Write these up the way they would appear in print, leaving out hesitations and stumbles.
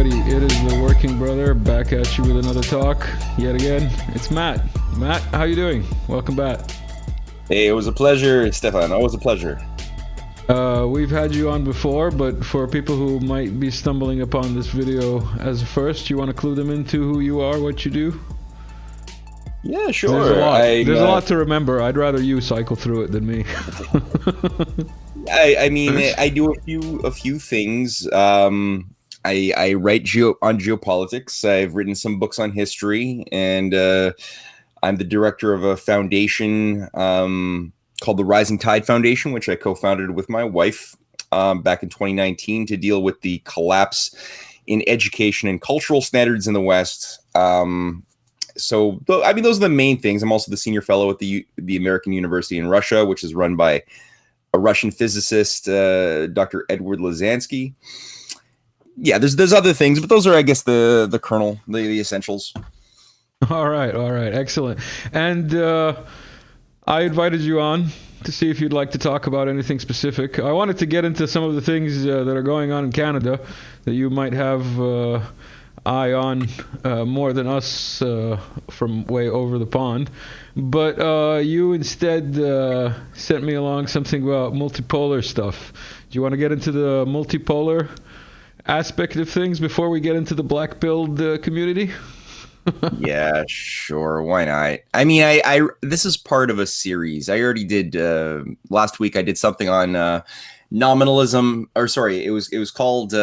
everybody. It is the Working Brother back at you with another talk yet again. It's Matt. Matt, how you doing? Welcome back. Hey, it was a pleasure, Stefan. Always a pleasure. We've had you on before, but for people who might be stumbling upon this video as a first, you want to clue them into who you are, what you do? Yeah, sure. There's a lot to remember. I'd rather you cycle through it than me. I mean, I do a few things. I write on geopolitics. I've written some books on history, and I'm the director of a foundation called the Rising Tide Foundation, which I co-founded with my wife back in 2019 to deal with the collapse in education and cultural standards in the West. So, I mean, those are the main things. I'm also the senior fellow at the American University in Russia, which is run by a Russian physicist, Dr. Edward Lazansky. Yeah, there's other things, but those are, I guess, the kernel, the essentials. All right, excellent. And I invited you on to see if you'd like to talk about anything specific. I wanted to get into some of the things that are going on in Canada that you might have eye on more than us from way over the pond. But you instead sent me along something about multipolar stuff. Do you want to get into the multipolar aspect of things before we get into the Blackpilled community? Yeah, sure. Why not? I mean, I this is part of a series. I already did last week. I did something on nominalism, or sorry, it was called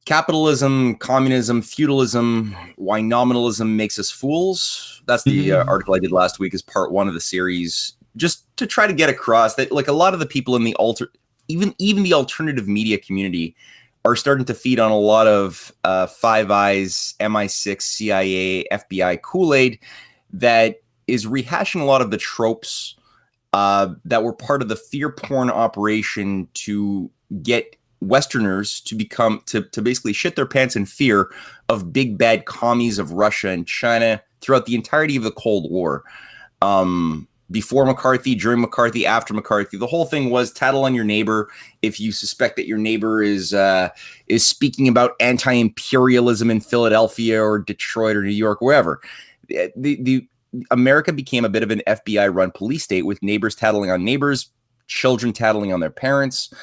Capitalism, Communism, Feudalism, Why Nominalism Makes Us Fools. That's the article I did last week as part one of the series, just to try to get across that, like, a lot of the people in the even the alternative media community are starting to feed on a lot of Five Eyes, MI6, CIA, FBI Kool-Aid that is rehashing a lot of the tropes that were part of the fear porn operation to get Westerners to basically shit their pants in fear of big bad commies of Russia and China throughout the entirety of the Cold War. Before McCarthy, during McCarthy, after McCarthy, the whole thing was tattle on your neighbor if you suspect that your neighbor is speaking about anti-imperialism in Philadelphia or Detroit or New York, wherever. The America became a bit of an FBI-run police state with neighbors tattling on neighbors, children tattling on their parents.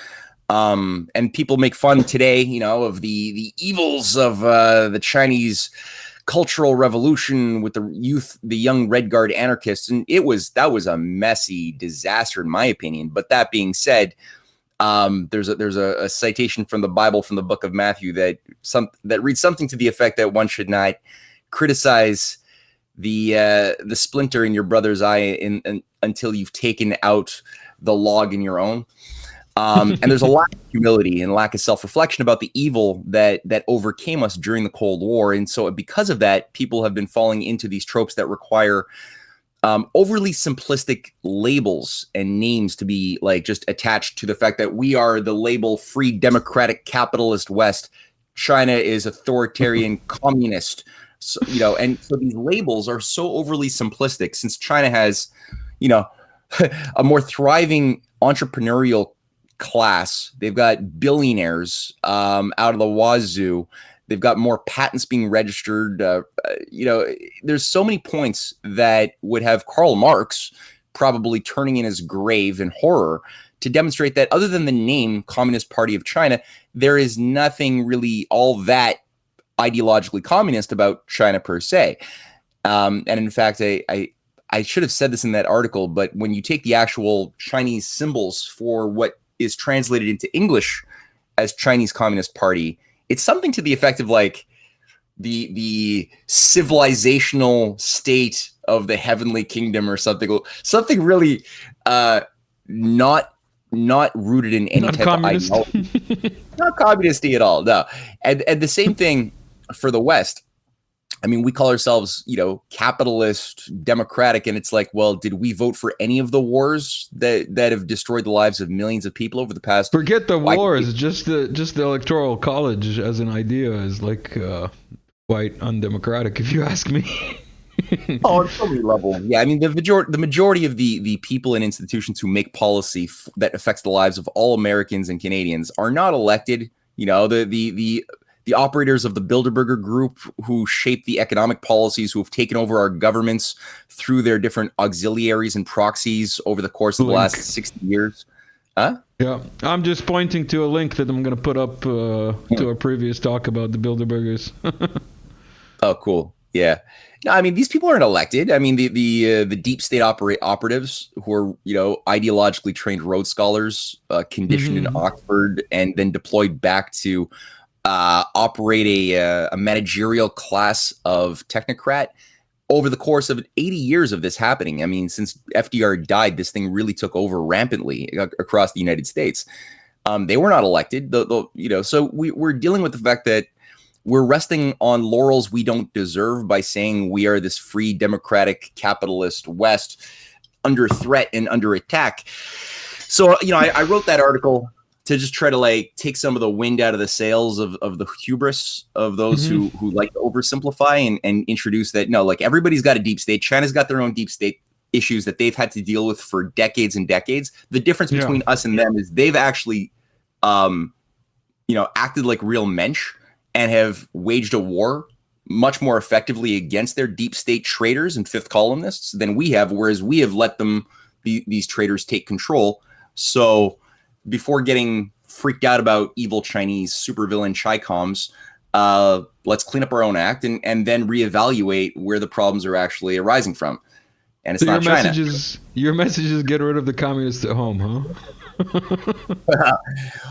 And people make fun today, of the evils of the Chinese cultural revolution with the young Red Guard anarchists, and that was a messy disaster in my opinion. But that being said, there's a citation from the Bible, from the book of Matthew, that reads something to the effect that one should not criticize the splinter in your brother's eye until you've taken out the log in your own. And there's a lot of humility and lack of self-reflection about the evil that overcame us during the Cold War. And so because of that, people have been falling into these tropes that require overly simplistic labels and names to be like just attached to the fact that we are the label free, democratic, capitalist West. China is authoritarian, communist. So, and so these labels are so overly simplistic, since China has, a more thriving entrepreneurial class. They've got billionaires out of the wazoo. They've got more patents being registered. There's so many points that would have Karl Marx probably turning in his grave in horror to demonstrate that other than the name Communist Party of China, there is nothing really all that ideologically communist about China per se. And in fact, I should have said this in that article, but when you take the actual Chinese symbols for what is translated into English as Chinese Communist Party, it's something to the effect of like the civilizational state of the heavenly kingdom or something really not rooted in any type of ideology. Not communisty at all, no. And the same thing for the West. I mean, we call ourselves, capitalist, democratic, and it's like, well, did we vote for any of the wars that have destroyed the lives of millions of people over the past? Forget the wars, just the Electoral College as an idea is like quite undemocratic, if you ask me. Oh, on so many levels. Yeah, I mean, the majority of the people and institutions who make policy that affects the lives of all Americans and Canadians are not elected. The the operators of the Bilderberger Group who shape the economic policies, who have taken over our governments through their different auxiliaries and proxies over the course of the last 60 years. Huh? Yeah, I'm just pointing to a link that I'm going to put up to our previous talk about the Bilderbergers. Oh, cool. Yeah. No, I mean, these people aren't elected. I mean, the deep state operatives who are, ideologically trained Rhodes Scholars, conditioned in Oxford, and then deployed back to operate a managerial class of technocrat. Over the course of 80 years of this happening, I mean, since FDR died, this thing really took over rampantly across the United States. They were not elected, so we're dealing with the fact that we're resting on laurels we don't deserve by saying we are this free, democratic, capitalist West under threat and under attack. So, I wrote that article to just try to take some of the wind out of the sails of the hubris of those who like to oversimplify and introduce that, no, everybody's got a deep state. China's got their own deep state issues that they've had to deal with for decades and decades. The difference between us and them is they've actually, acted like real mensch and have waged a war much more effectively against their deep state traitors and fifth columnists than we have, whereas we have let them, these traitors, take control. So before getting freaked out about evil Chinese supervillain Chi-Coms, let's clean up our own act and then reevaluate where the problems are actually arising from. And it's not China. Your message is get rid of the communists at home, huh?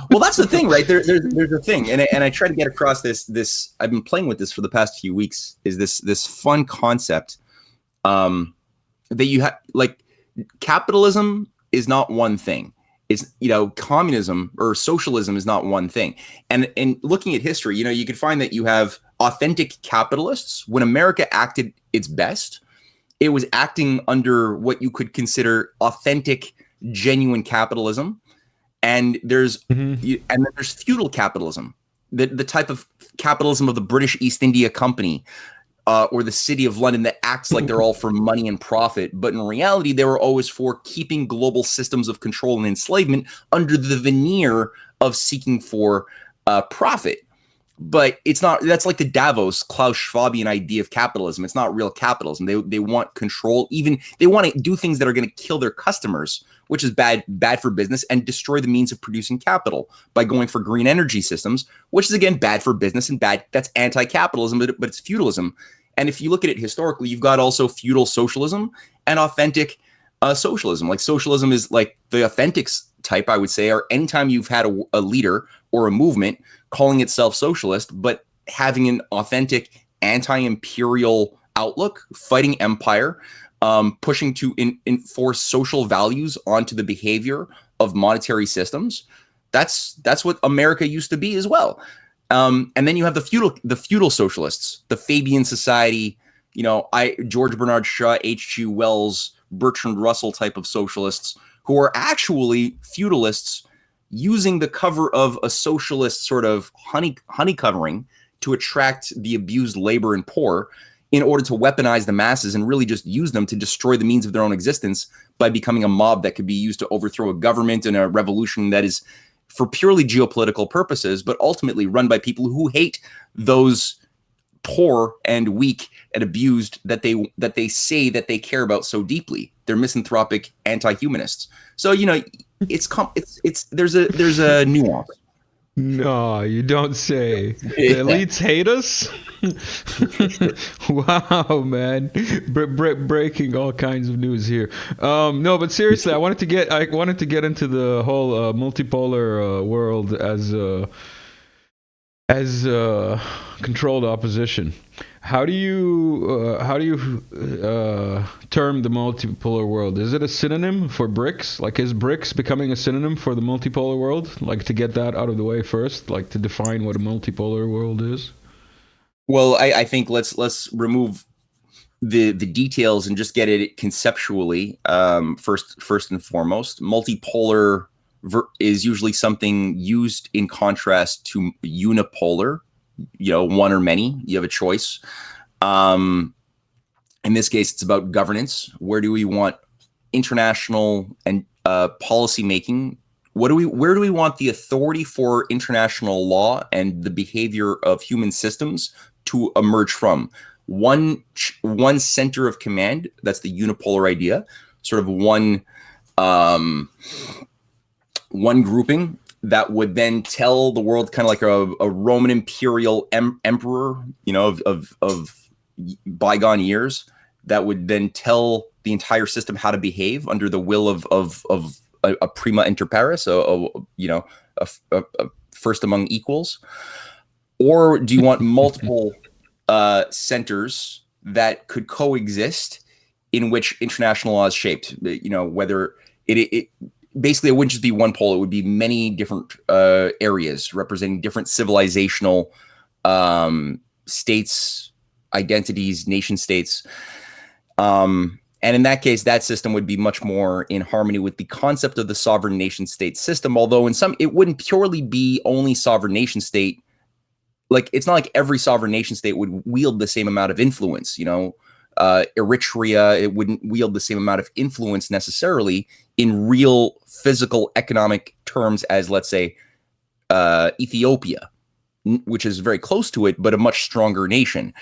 Well, that's the thing, right? There's a thing, and I try to get across this. I've been playing with this for the past few weeks. Is this fun concept that you have? Capitalism is not one thing. It's communism or socialism is not one thing. And looking at history, you could find that you have authentic capitalists. When America acted its best, it was acting under what you could consider authentic, genuine capitalism. And there's and then there's feudal capitalism, the type of capitalism of the British East India Company or the City of London that acts like they're all for money and profit, but in reality they were always for keeping global systems of control and enslavement under the veneer of seeking for profit. But it's not. That's like the Davos Klaus Schwabian idea of capitalism. It's not real capitalism. They want control. Even they want to do things that are going to kill their customers, which is bad for business, and destroy the means of producing capital by going for green energy systems, which is again bad for business and bad. That's anti-capitalism, but it's feudalism. And if you look at it historically, you've got also feudal socialism and authentic socialism. Like socialism is like the authentic type, I would say, or anytime you've had a leader or a movement calling itself socialist, but having an authentic anti-imperial outlook, fighting empire, pushing to enforce social values onto the behavior of monetary systems. That's what America used to be as well. And then you have the feudal socialists, the Fabian Society, George Bernard Shaw, H.G. Wells, Bertrand Russell type of socialists who are actually feudalists using the cover of a socialist sort of honey covering to attract the abused labor and poor in order to weaponize the masses and really just use them to destroy the means of their own existence by becoming a mob that could be used to overthrow a government and a revolution that is for purely geopolitical purposes, but ultimately run by people who hate those poor and weak and abused that they say that they care about so deeply. They're misanthropic anti-humanists. So there's a nuance. No, you don't say. The elites hate us? Wow, man. Breaking all kinds of news here. No, but seriously, I wanted to get into the whole multipolar world as controlled opposition. How do you term the multipolar world? Is it a synonym for BRICS? Like, is BRICS becoming a synonym for the multipolar world? Like, to get that out of the way first, like to define what a multipolar world is. Well, I think let's remove the details and just get it conceptually. First and foremost, multipolar is usually something used in contrast to unipolar. One or many, you have a choice. In this case, it's about governance. Where do we want international and policy making where do we want the authority for international law and the behavior of human systems to emerge from? One center of command, that's the unipolar idea, sort of one grouping that would then tell the world, kind of like a Roman imperial emperor, of bygone years, that would then tell the entire system how to behave under the will of a prima inter pares, a first among equals? Or do you want multiple centers that could coexist, in which international law is shaped? Whether it basically, it wouldn't just be one pole; it would be many different areas representing different civilizational states, identities, nation states. And in that case, that system would be much more in harmony with the concept of the sovereign nation state system. Although in some, it wouldn't purely be only sovereign nation state. Like, it's not like every sovereign nation state would wield the same amount of influence. Eritrea, it wouldn't wield the same amount of influence necessarily in real physical economic terms as, let's say, Ethiopia, which is very close to it, but a much stronger nation.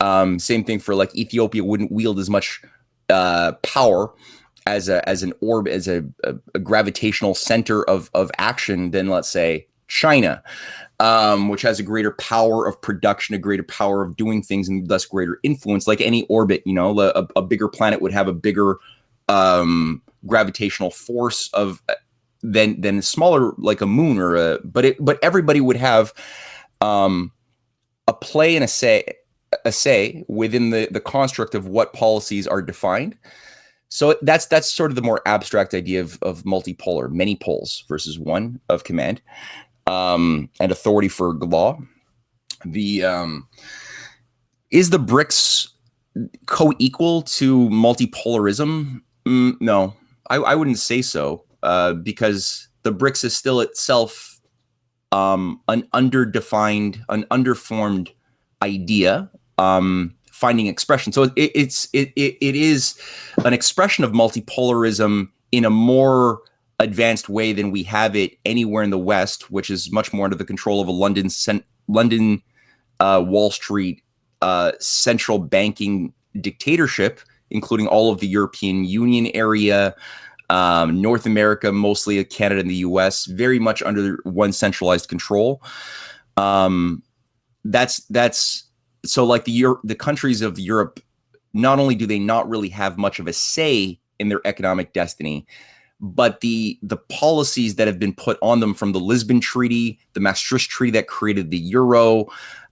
Same thing for, like, Ethiopia wouldn't wield as much power as an orb, as a gravitational center of action than, let's say, China, which has a greater power of production, a greater power of doing things, and thus greater influence. Like any orbit, a bigger planet would have a bigger gravitational force than a smaller, like a moon but everybody would have a play and a say within the construct of what policies are defined. So that's sort of the more abstract idea of multipolar, many poles versus one of command, and authority for law. Is the BRICS co-equal to multipolarism? No, I wouldn't say so, because the BRICS is still itself an underdefined, an underformed idea, finding expression. So it is an expression of multipolarism in a more advanced way than we have it anywhere in the West, which is much more under the control of a London Wall Street central banking dictatorship, including all of the European Union area, North America, mostly Canada and the US, very much under one centralized control. That's so, like, the countries of Europe, not only do they not really have much of a say in their economic destiny, but the policies that have been put on them from the Lisbon Treaty, the Maastricht Treaty that created the euro,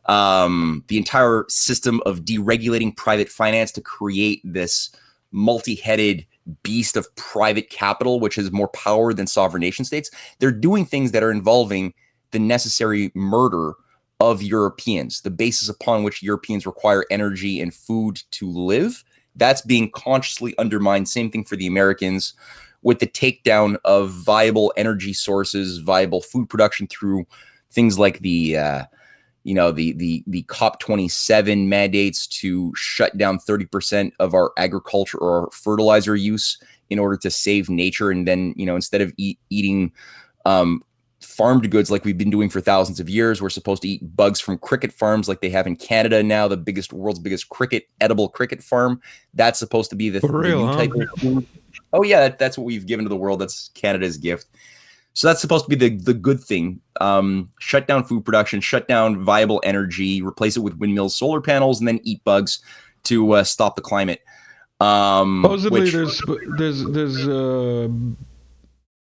the entire system of deregulating private finance to create this multi-headed beast of private capital, which has more power than sovereign nation states. They're doing things that are involving the necessary murder of Europeans, the basis upon which Europeans require energy and food to live. That's being consciously undermined. Same thing for the Americans, with the takedown of viable energy sources, viable food production through things like the COP27 mandates to shut down 30% of our agriculture or fertilizer use in order to save nature. And then, instead of eating farmed goods like we've been doing for thousands of years, we're supposed to eat bugs from cricket farms like they have in Canada now, the world's biggest edible cricket farm. That's supposed to be the new type of food. Oh yeah, that's what we've given to the world. That's Canada's gift. So that's supposed to be the good thing. Shut down food production, shut down viable energy, replace it with windmills, solar panels, and then eat bugs to stop the climate. Supposedly, there's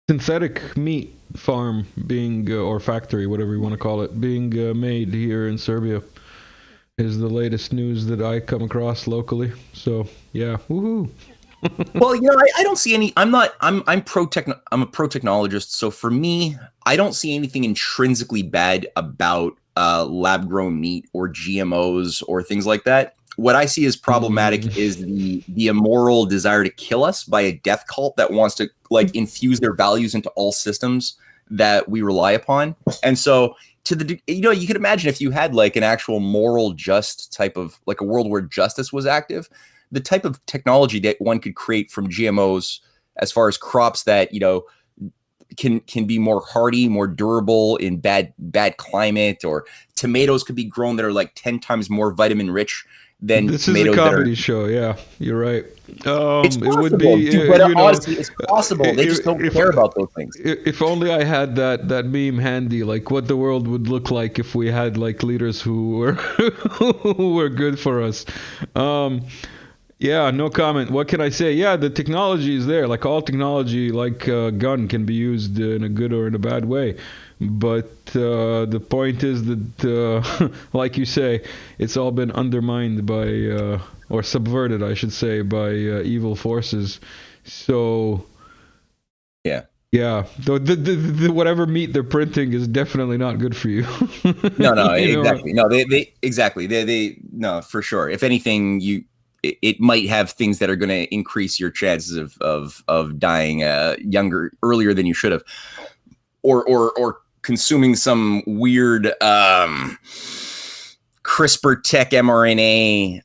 synthetic meat farm being or factory, whatever you want to call it, being made here in Serbia. Is the latest news that I come across locally. So yeah, woohoo. Well, I don't see any. I'm a pro technologist. So for me, I don't see anything intrinsically bad about lab grown meat or GMOs or things like that. What I see as problematic is the immoral desire to kill us by a death cult that wants to, like, infuse their values into all systems that we rely upon. And so, you could imagine if you had, like, an actual moral, just type of, like, a world where justice was active, the type of technology that one could create from GMOs, as far as crops that, can be more hardy, more durable in bad climate, or tomatoes could be grown that are like 10 times more vitamin rich than This is a tomatoes that are. comedy show. Yeah, you're right. It's It would possible, be, dude, but you know, honestly, it's possible. They just don't care about those things. if only I had that meme handy, like what the world would look like if we had like leaders who were who were good for us. Yeah, no comment. What can I say? Yeah, the technology is there. Like all technology, like a gun, can be used in a good or in a bad way. But the point is that, like you say, it's all been undermined by, or subverted, I should say, by evil forces. So, yeah, the whatever meat they're printing is definitely not good for you. No, You know? exactly. No, they exactly. They no, for sure. If anything, it might have things that are going to increase your chances of dying earlier than you should have, or consuming some weird CRISPR tech mRNA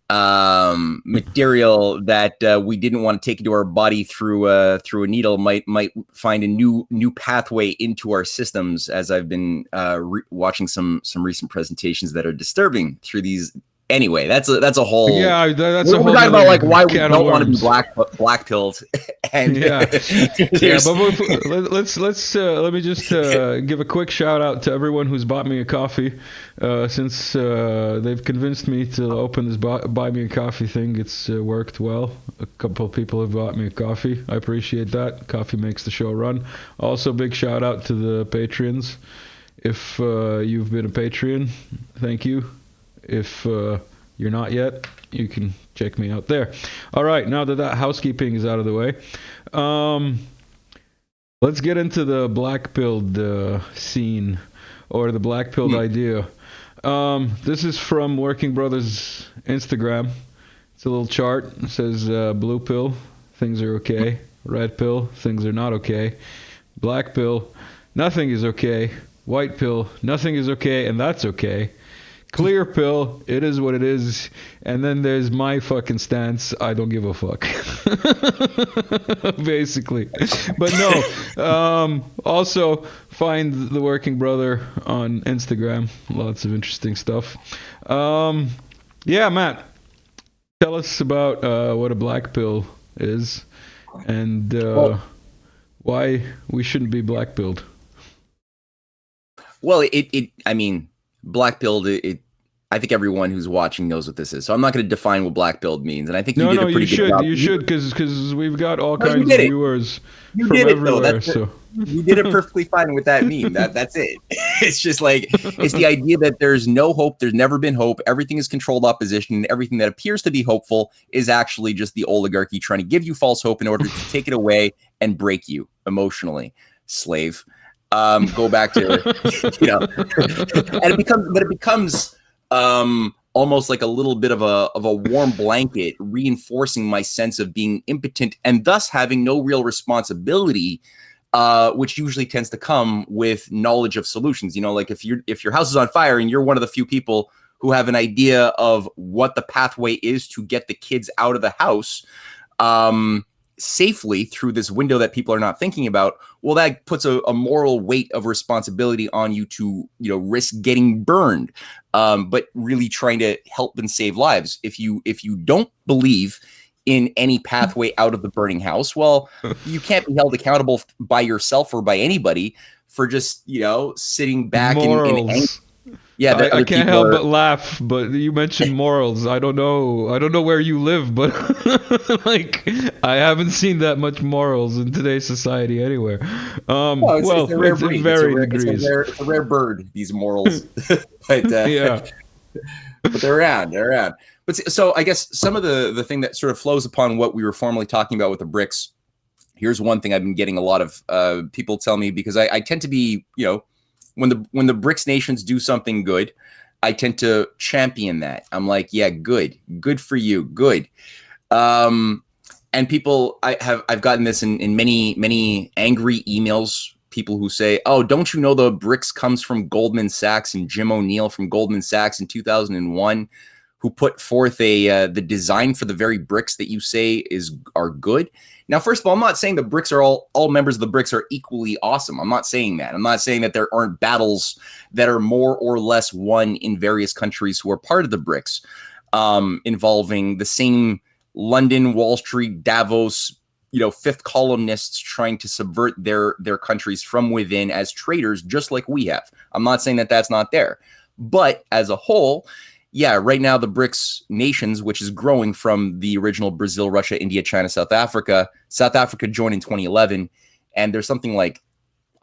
material that we didn't want to take into our body through a needle might find a new pathway into our systems. As I've been watching some recent presentations that are disturbing through these. Anyway, that's a whole. Yeah, that's we're a whole talking about like why we can don't of want to be worms. black pilled. And Yeah, but let me just give a quick shout out to everyone who's bought me a coffee, since they've convinced me to open this buy me a coffee thing. It's worked well. A couple of people have bought me a coffee. I appreciate that. Coffee makes the show run. Also, big shout out to the Patreons. If you've been a Patreon, thank you. If you're not yet, you can check me out there. All right, now that housekeeping is out of the way, let's get into the black-pilled scene, or the black-pilled idea. This is from Working Brothers Instagram. It's a little chart. It says blue pill, things are okay. Red pill, things are not okay. Black pill, nothing is okay. White pill, nothing is okay, and that's okay. Clear pill, it is what it is. And then there's my fucking stance, I don't give a fuck. Basically. But no, also find the Working Brother on Instagram. Lots of interesting stuff. Yeah, Matt, tell us about what a black pill is and why we shouldn't be black pilled. Well, I mean, black pilled, I think everyone who's watching knows what this is. So I'm not going to define what black pilled means. And I think you did a pretty good job. You should, because we've got all kinds of viewers from everywhere. So you did it perfectly fine with that meme. That's it. It's just like, it's the idea that there's no hope. There's never been hope. Everything is controlled opposition. And everything that appears to be hopeful is actually just the oligarchy trying to give you false hope in order to take it away and break you emotionally. Slave. Go back to, and it becomes almost like a little bit of a warm blanket, reinforcing my sense of being impotent and thus having no real responsibility, which usually tends to come with knowledge of solutions. Like if your house is on fire and you're one of the few people who have an idea of what the pathway is to get the kids out of the house, safely through this window that people are not thinking about, well, that puts a moral weight of responsibility on you to, risk getting burned, but really trying to help and save lives. If you don't believe in any pathway out of the burning house, well, you can't be held accountable by yourself or by anybody for just, sitting back in anger. Yeah, I can't help but laugh. But you mentioned morals. I don't know where you live, but like I haven't seen that much morals in today's society anywhere. It's a rare breed. It's a rare bird. These morals, but yeah, but they're around. But so I guess some of the thing that sort of flows upon what we were formerly talking about with the BRICS. Here's one thing I've been getting a lot of people tell me, because I tend to be, when the BRICS nations do something good, I tend to champion that. I'm like, yeah, good for you, good. And people, I've gotten this in many angry emails. People who say, "Oh, don't you know the BRICS comes from Goldman Sachs and Jim O'Neill from Goldman Sachs in 2001, who put forth the design for the very BRICS that you say are good. Now, first of all, I'm not saying the BRICS are all members of the BRICS are equally awesome. I'm not saying that. I'm not saying that there aren't battles that are more or less won in various countries who are part of the BRICS, involving the same London, Wall Street, Davos, fifth columnists trying to subvert their countries from within as traitors, just like we have. I'm not saying that that's not there, but as a whole, yeah, right now the BRICS nations, which is growing from the original Brazil, Russia, India, China, South Africa. South Africa joined in 2011, and there's something like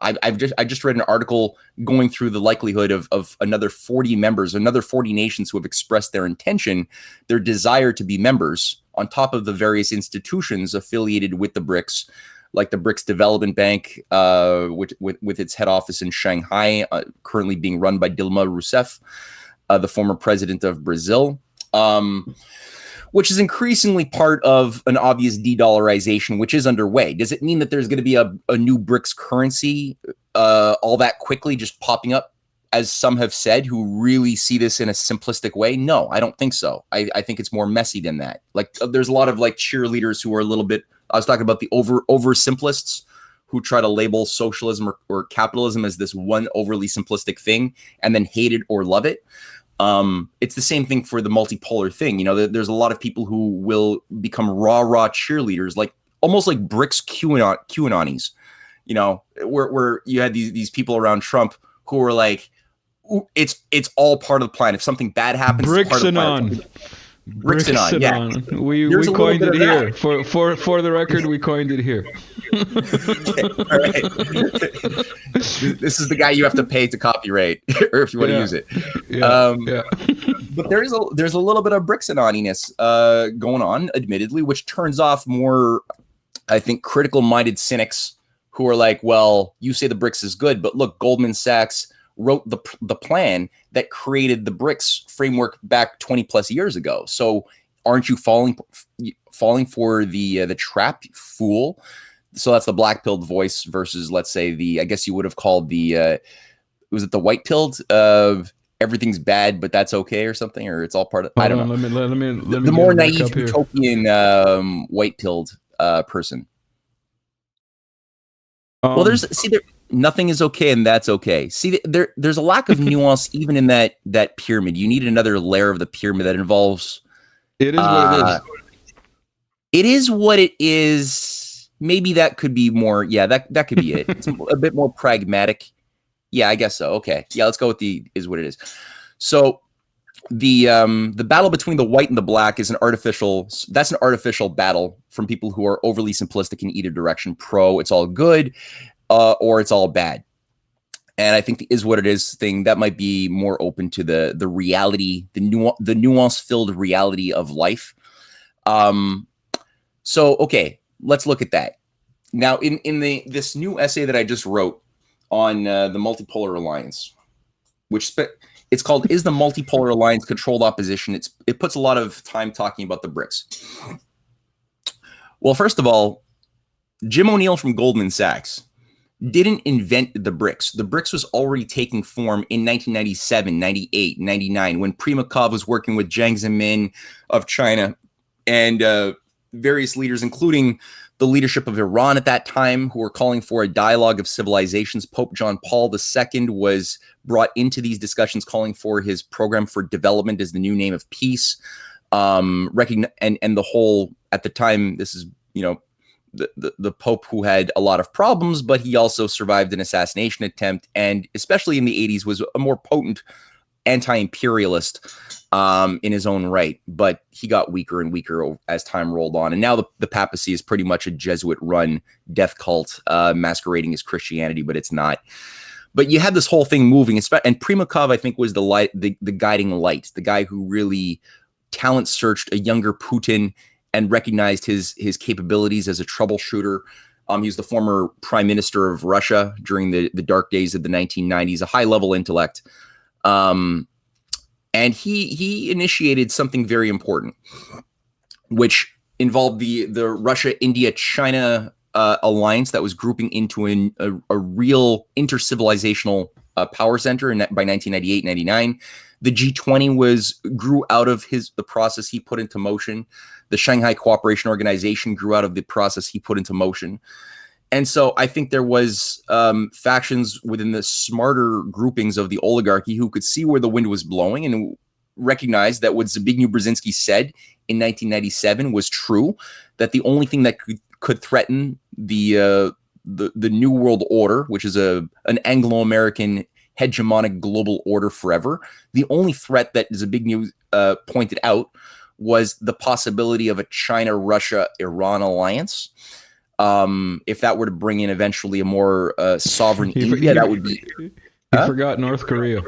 I just read an article going through the likelihood of another 40 members, another 40 nations who have expressed their intention, their desire to be members, on top of the various institutions affiliated with the BRICS, like the BRICS Development Bank, with its head office in Shanghai, currently being run by Dilma Rousseff, the former president of Brazil, which is increasingly part of an obvious de-dollarization, which is underway. Does it mean that there's going to be a new BRICS currency all that quickly just popping up, as some have said, who really see this in a simplistic way? No, I don't think so. I think it's more messy than that. Like, there's a lot of like cheerleaders who are a little bit, I was talking about the over simplists who try to label socialism or capitalism as this one overly simplistic thing and then hate it or love it. It's the same thing for the multipolar thing. There's a lot of people who will become raw cheerleaders, like almost like BRICS QAnonies, where you had these people around Trump who were like, it's all part of the plan. If something bad happens, it's part of the plan. BRICS, yeah. We coined it here. For the record, we coined it here. Okay, all right. This is the guy you have to pay to copyright, or if you want to use it. Yeah. But there's a little bit of BRICS-anoniness going on, admittedly, which turns off more, I think, critical-minded cynics who are like, well, you say the BRICS is good, but look, Goldman Sachs wrote the plan that created the BRICS framework back 20 plus years ago. So aren't you falling for the trap, fool? So that's the black-pilled voice versus, let's say, I guess you would have called was it the white-pilled everything's bad, but that's okay or something, or it's all part of, I don't know. Let me the more naive utopian white-pilled person. Well, nothing is okay, and that's okay. See, there's a lack of nuance even in that pyramid. You need another layer of the pyramid that involves. It is what it is. It is what it is. Maybe that could be more. Yeah, that could be it. It's a bit more pragmatic. Yeah, I guess so. Okay. Yeah, let's go with is what it is. So the battle between the white and the black is an artificial battle from people who are overly simplistic in either direction. It's all good. Or it's all bad. And I think the is what it is thing that might be more open to the reality, the nuance-filled reality of life. So okay, let's look at that. Now, in this new essay that I just wrote on the multipolar alliance, which it's called "Is the Multipolar Alliance Controlled Opposition?" It puts a lot of time talking about the BRICS. Well, first of all, Jim O'Neill from Goldman Sachs didn't invent the BRICS. The BRICS was already taking form in 1997, 98, 99, when Primakov was working with Jiang Zemin of China and various leaders, including the leadership of Iran at that time, who were calling for a dialogue of civilizations. Pope John Paul II was brought into these discussions, calling for his program for development as the new name of peace. And the whole, at the time, this is, the Pope who had a lot of problems, but he also survived an assassination attempt, and especially in the 80s was a more potent anti-imperialist in his own right, but he got weaker and weaker as time rolled on. And now the papacy is pretty much a Jesuit-run death cult masquerading as Christianity, but it's not. But you had this whole thing moving, and Primakov, I think, was the guiding light, the guy who really talent searched a younger Putin and recognized his capabilities as a troubleshooter. He was the former prime minister of Russia during the dark days of the 1990s, a high-level intellect. And he initiated something very important, which involved the Russia-India-China alliance that was grouping into a real intercivilizational power center by 1998-99. The G20 grew out of the process he put into motion. The Shanghai Cooperation Organization grew out of the process he put into motion. And so I think there was factions within the smarter groupings of the oligarchy who could see where the wind was blowing and recognized that what Zbigniew Brzezinski said in 1997 was true, that the only thing that could threaten the New World Order, which is an Anglo-American hegemonic global order forever, the only threat that Zbigniew pointed out was the possibility of a China-Russia-Iran alliance. If that were to bring in eventually a more sovereign India, that would be... You forgot North Korea.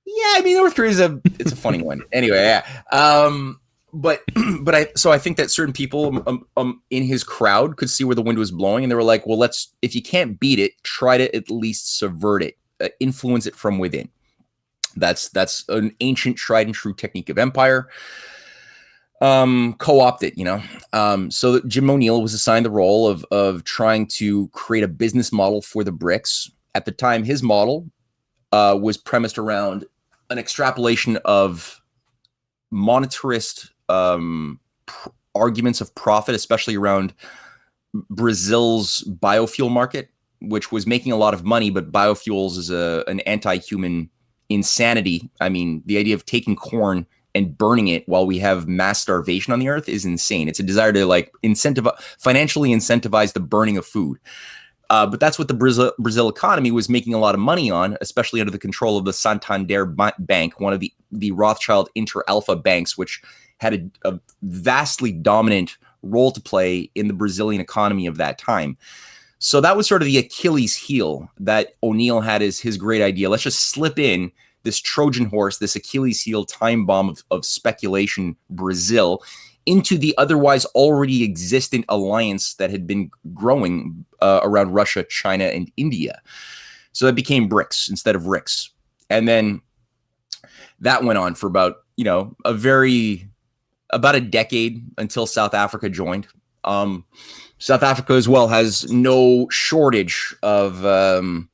Yeah, I mean, North Korea it's a funny one. Anyway, yeah. But I think that certain people in his crowd could see where the wind was blowing, and they were like, well, if you can't beat it, try to at least subvert it, influence it from within. That's an ancient tried and true technique of empire. Co-opt it, so Jim O'Neill was assigned the role of trying to create a business model for the BRICS. At the time, his model was premised around an extrapolation of monetarist arguments of profit, especially around Brazil's biofuel market, which was making a lot of money, but biofuels is an anti-human insanity. I mean, the idea of taking corn and burning it while we have mass starvation on the earth is insane. It's a desire to financially incentivize the burning of food. But that's what the Brazil economy was making a lot of money on, especially under the control of the Santander Bank, one of the Rothschild Inter-Alpha banks, which had a vastly dominant role to play in the Brazilian economy of that time. So that was sort of the Achilles heel that O'Neill had as his great idea. Let's just slip in this Trojan horse, this Achilles heel time bomb of speculation, Brazil, into the otherwise already existent alliance that had been growing around Russia, China, and India. So that became BRICS instead of RICS. And then that went on for about a decade until South Africa joined. South Africa as well has no shortage of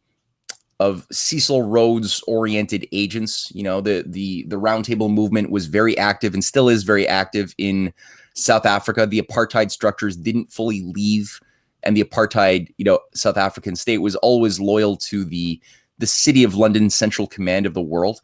Cecil Rhodes oriented agents. The roundtable movement was very active and still is very active in South Africa. The apartheid structures didn't fully leave, and the apartheid, South African state was always loyal to the City of London Central Command of the world.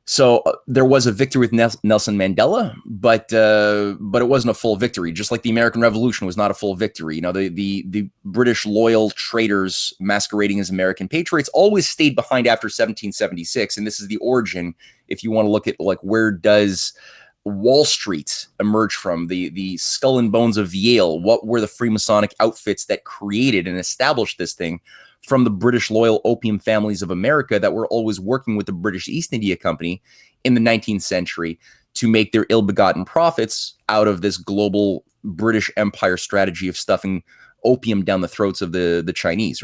So there was a victory with Nelson Mandela, but it wasn't a full victory. Just like the American Revolution was not a full victory. The British loyal traitors masquerading as American patriots always stayed behind after 1776, and this is the origin. If you want to look at where does Wall Street emerge from, the skull and bones of Yale, what were the Freemasonic outfits that created and established this thing? From the British loyal opium families of America that were always working with the British East India Company in the 19th century to make their ill-begotten profits out of this global British Empire strategy of stuffing opium down the throats of the Chinese.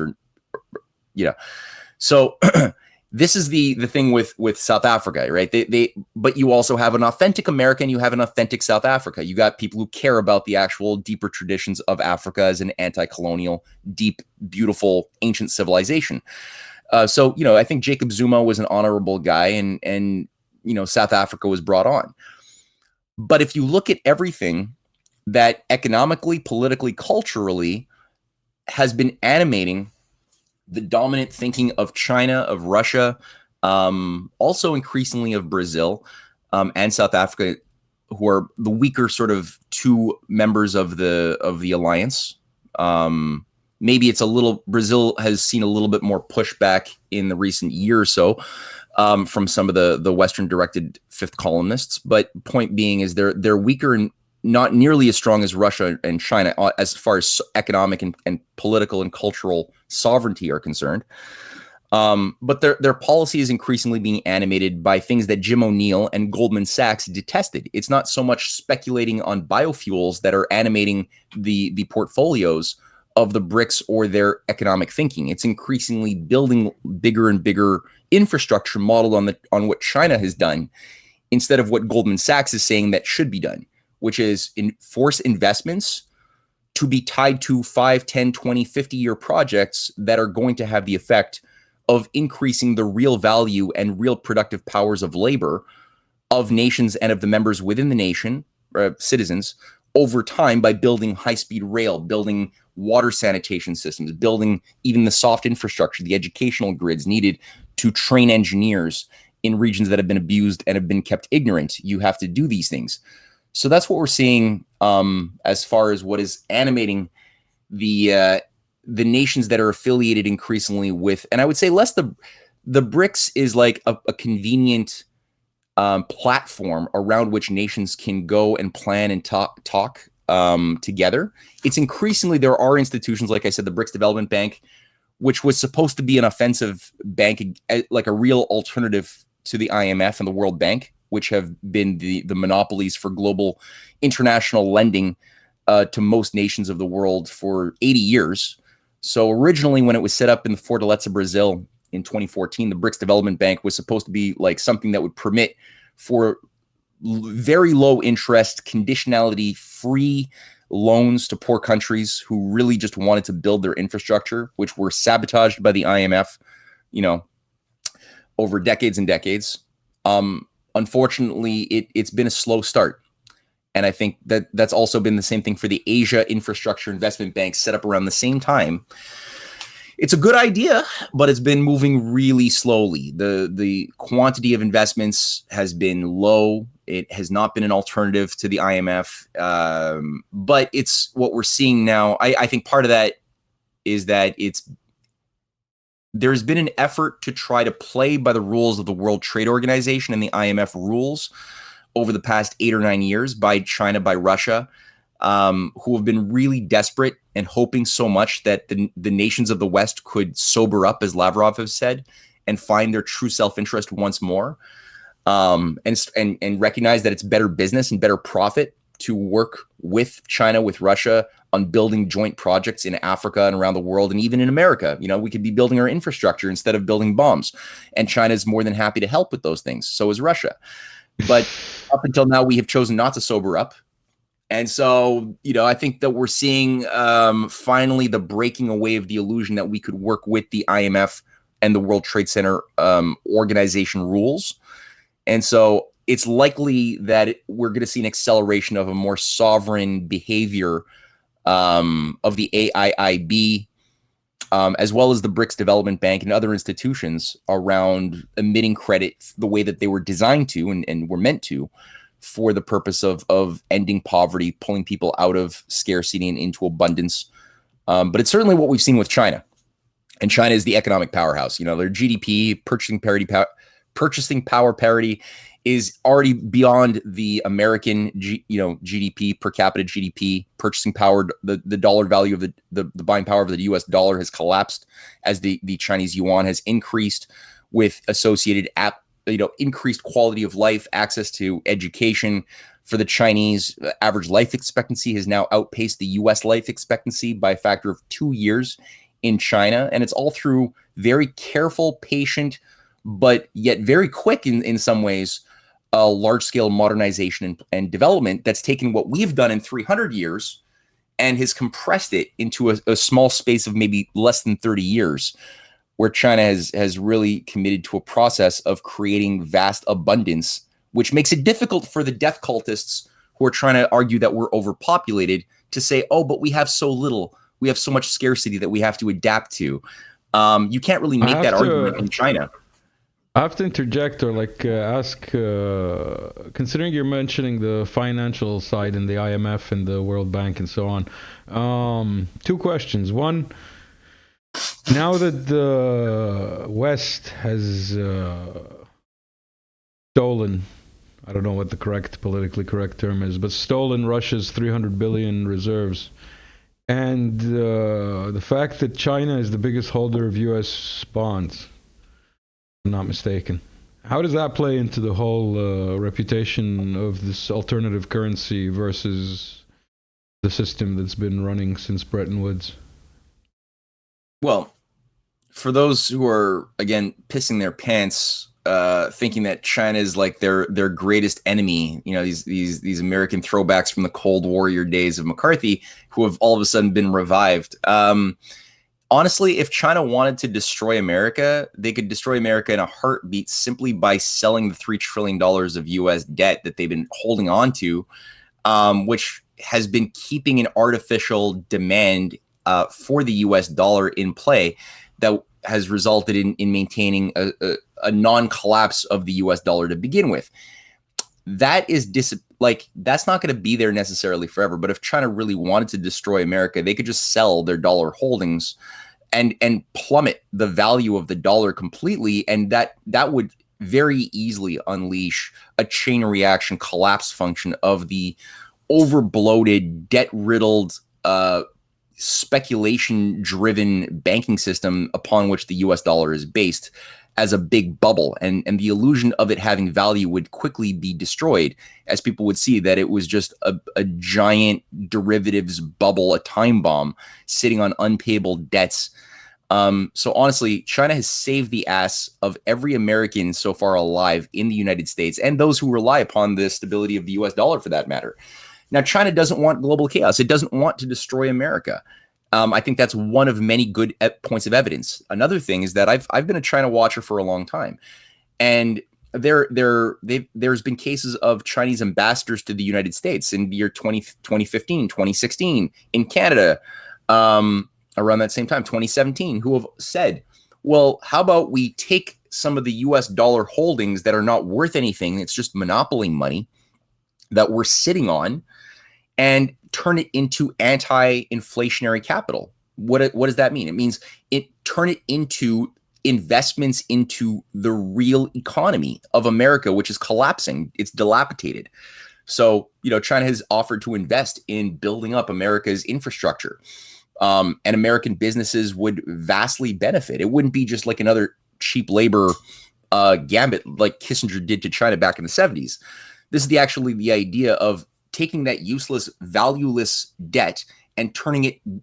So this is the thing with South Africa, right? But you also have an authentic America and you have an authentic South Africa. You got people who care about the actual deeper traditions of Africa as an anti-colonial, deep, beautiful, ancient civilization. So I think Jacob Zuma was an honorable guy, and South Africa was brought on. But if you look at everything that economically, politically, culturally has been animating the dominant thinking of China, of Russia, also increasingly of Brazil, and South Africa, who are the weaker sort of two members of the alliance. Maybe it's Brazil has seen a little bit more pushback in the recent year or so from some of the Western directed fifth columnists. But point being is they're weaker and not nearly as strong as Russia and China as far as economic and political and cultural sovereignty are concerned. But their policy is increasingly being animated by things that Jim O'Neill and Goldman Sachs detested. It's not so much speculating on biofuels that are animating the portfolios of the BRICS or their economic thinking. It's increasingly building bigger and bigger infrastructure modeled on what China has done, instead of what Goldman Sachs is saying that should be done, which is force investments to be tied to 5, 10, 20, 50-year projects that are going to have the effect of increasing the real value and real productive powers of labor of nations and of the members within the nation, citizens, over time by building high-speed rail, building water sanitation systems, building even the soft infrastructure, the educational grids needed to train engineers in regions that have been abused and have been kept ignorant. You have to do these things. So that's what we're seeing as far as what is animating the nations that are affiliated increasingly with, and I would say less the BRICS is like a convenient platform around which nations can go and plan and talk together. It's increasingly, there are institutions, like I said, the BRICS Development Bank, which was supposed to be an offensive bank, like a real alternative to the IMF and the World Bank, which have been the monopolies for global international lending to most nations of the world for 80 years. So originally, when it was set up in the Fortaleza, Brazil in 2014, the BRICS Development Bank was supposed to be like something that would permit for very low interest, conditionality-free loans to poor countries who really just wanted to build their infrastructure, which were sabotaged by the IMF, over decades and decades. Unfortunately, it's been a slow start. And I think that's also been the same thing for the Asia Infrastructure Investment Bank, set up around the same time. It's a good idea, but it's been moving really slowly. The quantity of investments has been low. It has not been an alternative to the IMF. But it's what we're seeing now. I think part of that is that there's been an effort to try to play by the rules of the World Trade Organization and the IMF rules over the past 8 or 9 years by China, by Russia, who have been really desperate and hoping so much that the nations of the West could sober up, as Lavrov has said, and find their true self-interest once more, and recognize that it's better business and better profit to work with China, with Russia, on building joint projects in Africa and around the world, and even in America. We could be building our infrastructure instead of building bombs. And China is more than happy to help with those things. So is Russia. But up until now, we have chosen not to sober up. And so, I think that we're seeing finally the breaking away of the illusion that we could work with the IMF and the World Trade Center organization rules. And so it's likely that we're going to see an acceleration of a more sovereign behavior of the AIIB, as well as the BRICS Development Bank and other institutions around emitting credit the way that they were designed to and were meant to, for the purpose of ending poverty, pulling people out of scarcity and into abundance. But it's certainly what we've seen with China. And China is the economic powerhouse. Their GDP, purchasing power parity is already beyond the American GDP, per capita GDP. Purchasing power, the dollar value of the buying power of the US dollar has collapsed as the Chinese yuan has increased, with associated increased quality of life, access to education. For the Chinese, average life expectancy has now outpaced the US life expectancy by a factor of 2 years in China. And it's all through very careful, patient, but yet very quick in some ways, large-scale modernization and development that's taken what we've done in 300 years and has compressed it into a small space of maybe less than 30 years, where China has really committed to a process of creating vast abundance, which makes it difficult for the death cultists who are trying to argue that we're overpopulated to say, oh, but we have so little. We have so much scarcity that we have to adapt to. You can't really make that argument in China. I have to interject or ask, considering you're mentioning the financial side and the IMF and the World Bank and so on, 2 questions. One, now that the West has stolen, I don't know what the politically correct term is, but stolen Russia's 300 billion reserves, and the fact that China is the biggest holder of US bonds, I'm not mistaken, how does that play into the whole reputation of this alternative currency versus the system that's been running since Bretton Woods? Well, for those who are, again, pissing their pants, thinking that China is like their greatest enemy, these American throwbacks from the Cold Warrior days of McCarthy, who have all of a sudden been revived. Honestly, if China wanted to destroy America, they could destroy America in a heartbeat simply by selling the $3 trillion of US debt that they've been holding on to, which has been keeping an artificial demand for the US dollar in play that has resulted in maintaining a non-collapse of the US dollar to begin with. That is that's not going to be there necessarily forever. But if China really wanted to destroy America, they could just sell their dollar holdings and plummet the value of the dollar completely, and that would very easily unleash a chain reaction collapse function of the overbloated, debt-riddled, speculation-driven banking system upon which the US dollar is based, as a big bubble, and the illusion of it having value would quickly be destroyed, as people would see that it was just a giant derivatives bubble, a time bomb sitting on unpayable debts. So honestly, China has saved the ass of every American so far alive in the United States, and those who rely upon the stability of the US dollar for that matter. Now, China doesn't want global chaos. It doesn't want to destroy America. I think that's one of many good points of evidence. Another thing is that I've been a China watcher for a long time, and there's been cases of Chinese ambassadors to the United States in the year 2015, 2016, in Canada, around that same time, 2017, who have said, well, how about we take some of the US dollar holdings that are not worth anything, it's just monopoly money that we're sitting on, and turn it into anti-inflationary capital. What does that mean? It means turn it into investments into the real economy of America, which is collapsing. It's dilapidated. So, China has offered to invest in building up America's infrastructure, and American businesses would vastly benefit. It wouldn't be just like another cheap labor gambit like Kissinger did to China back in the 70s. This is actually the idea of taking that useless, valueless debt and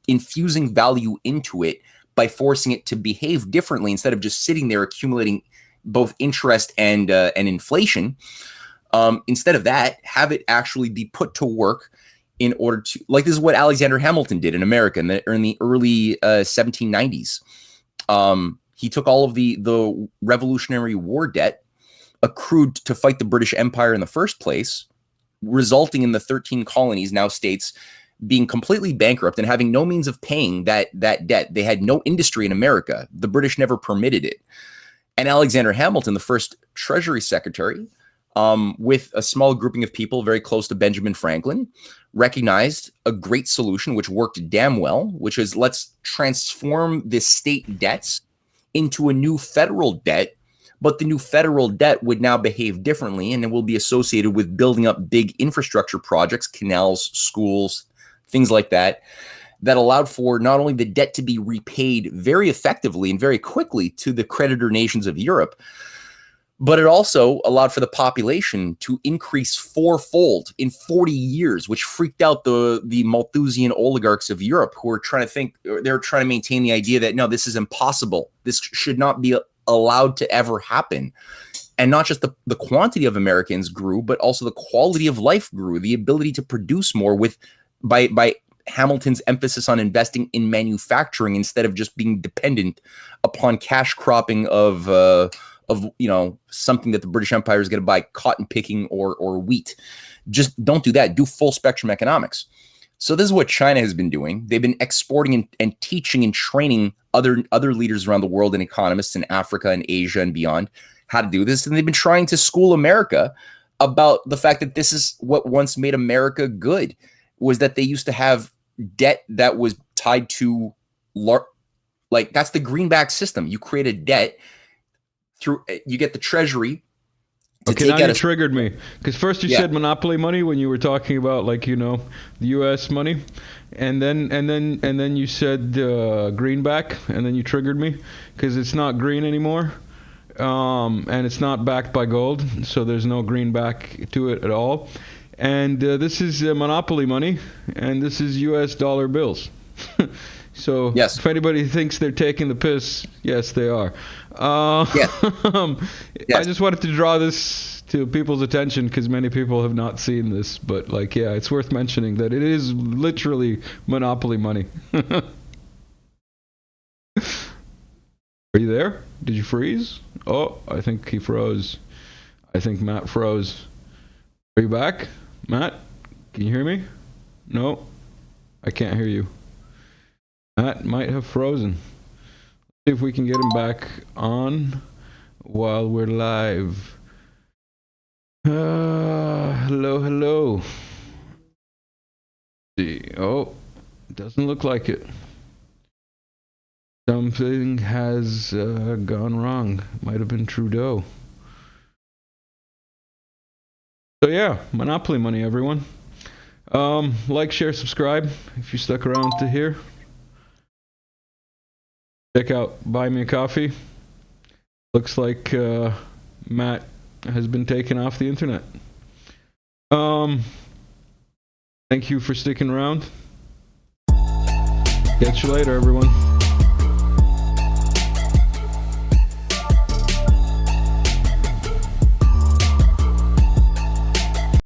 infusing value into it by forcing it to behave differently instead of just sitting there accumulating both interest and inflation. Instead of that, have it actually be put to work in order to, like, this is what Alexander Hamilton did in America in the early 1790s. He took all of the Revolutionary War debt accrued to fight the British Empire in the first place, resulting in the 13 colonies, now states, being completely bankrupt and having no means of paying that debt. They had no industry in America. The British never permitted it. And Alexander Hamilton, the first Treasury Secretary, with a small grouping of people very close to Benjamin Franklin, recognized a great solution which worked damn well, which is, let's transform the state debts into a new federal debt. But the new federal debt would now behave differently, and it will be associated with building up big infrastructure projects, canals, schools, things like that, that allowed for not only the debt to be repaid very effectively and very quickly to the creditor nations of Europe, but it also allowed for the population to increase fourfold in 40 years, which freaked out the Malthusian oligarchs of Europe, who were trying to maintain the idea that, no, this is impossible. This should not be allowed to ever happen. And not just the quantity of Americans grew, but also the quality of life grew, the ability to produce more by Hamilton's emphasis on investing in manufacturing instead of just being dependent upon cash cropping of something that the British Empire is going to buy, cotton picking or wheat. Just don't do that. Do full spectrum economics. So this is what China has been doing. They've been exporting and teaching and training other leaders around the world and economists in Africa and Asia and beyond how to do this. And they've been trying to school America about the fact that this is what once made America good, was that they used to have debt that was tied to, that's the greenback system. You create a debt you get the treasury. Okay, now you triggered me. Because first you said monopoly money when you were talking about, the U.S. money, and then you said greenback, and then you triggered me because it's not green anymore, and it's not backed by gold, so there's no greenback to it at all. And this is monopoly money, and this is U.S. dollar bills. So yes. If anybody thinks they're taking the piss, yes, they are. Yes. I just wanted to draw this to people's attention because many people have not seen this. But it's worth mentioning that it is literally monopoly money. Are you there? Did you freeze? Oh, I think he froze. I think Matt froze. Are you back? Matt, can you hear me? No, I can't hear you. Matt might have frozen. Let's see if we can get him back on while we're live. Hello, hello. See, oh, doesn't look like it. Something has gone wrong. Might have been Trudeau. So yeah, Monopoly money, everyone. Like, share, subscribe if you stuck around to here. Check out Buy Me a Coffee. Looks like Matt has been taken off the internet. Thank you for sticking around. Catch you later, everyone.